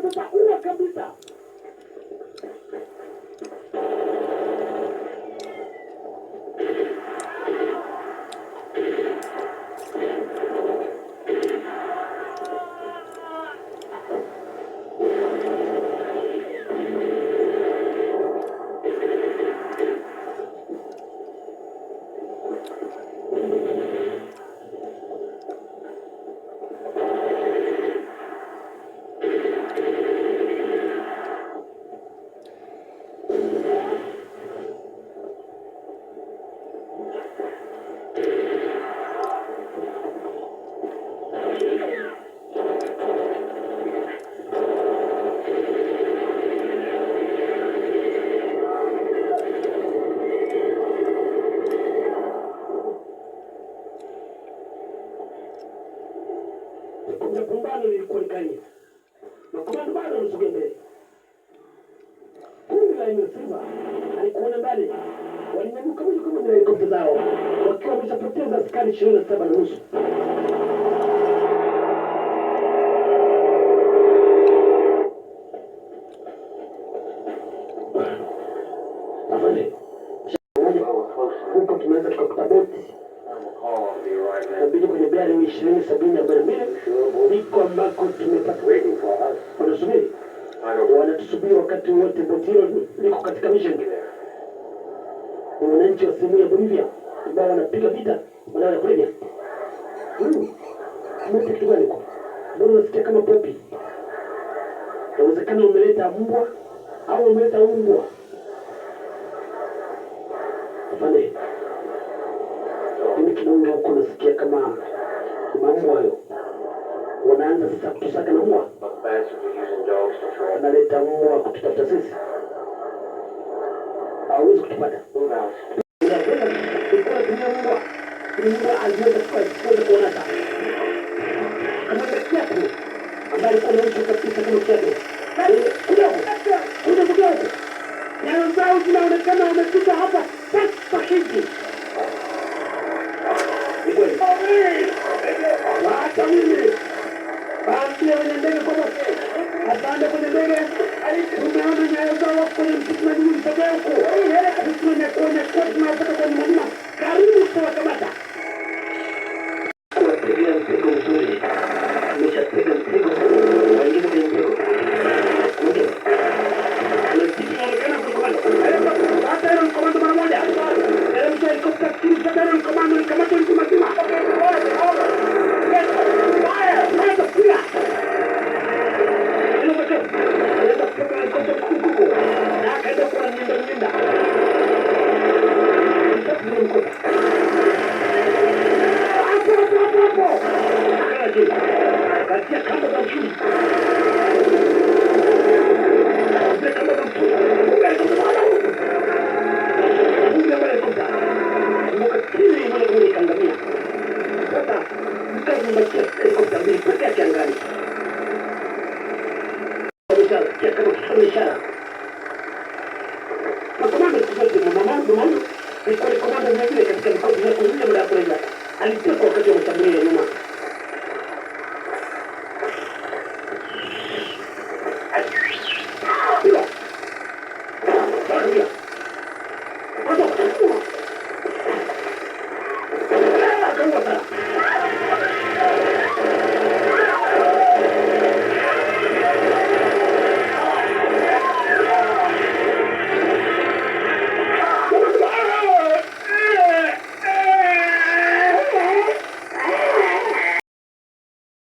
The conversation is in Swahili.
tutaua kabisa. Pambano lilikuwa likali. Makomando bado wanasogea mbele. Kundi la Simba alikuona mbali. Walinyanyuka moja kwa moja na helikopta zao wakiwa wameshapoteza askari 27 na nusu. Afande. Huko tunaweza tukakuta boti. Nabidi kwenye gari 20-70-42 niko ambako tumepata wanasubiri. Wanatusubiri wakati wote. Boti hilo liko katika mission. Wananchi wa sehemu ya Bolivia ambao wanapiga vita wanaona kulevya. Mtu kitu gani huko? Mbona unasikia kama popi? Inawezekana umeleta mbwa au umeleta mbwa. Afande. Mimi kidogo huko nasikia kama mambo hayo. Wanaanza sasa kutusaka na mbwa. Wanaleta mbwa kututafuta sisi. Hawezi kutupata. Unapenda kutumia mbwa. Mbwa aliweza kuonata. Kama kiatu ambaye alikuwa anaishi kabisa kama kiatu. Kuja huko. Nyayo zao zinaonekana wamepita hapa sasa hivi. Hata mimi basi wenye ndege kwa basi apande kwenye ndege tumeona nyayo zao kwenye msitu na juu mtokea huko tumeona kwa tunapata kwenye mlima karibu kwa kamata kuwapigia mpigo mzuri nimeshapiga mpigo waingize kwenye mpigo hata hilo komando mara moja helikopta kisha hilo komando likamata mzima mzima. Katia kamba za uchumi. Katia kamba za uchumi. Kili mwana kwenye kangamia. Sasa, mkazi mbakia helikopta mbili peke yake angani. Kia kama kisoma ishara. Makomando kuzote mamamu. Ilikuwa ni komando mwingine katika mikozi ya kuzuia muda kurejea. Alitekwa wakati wa mashambulio ya nyuma. Kau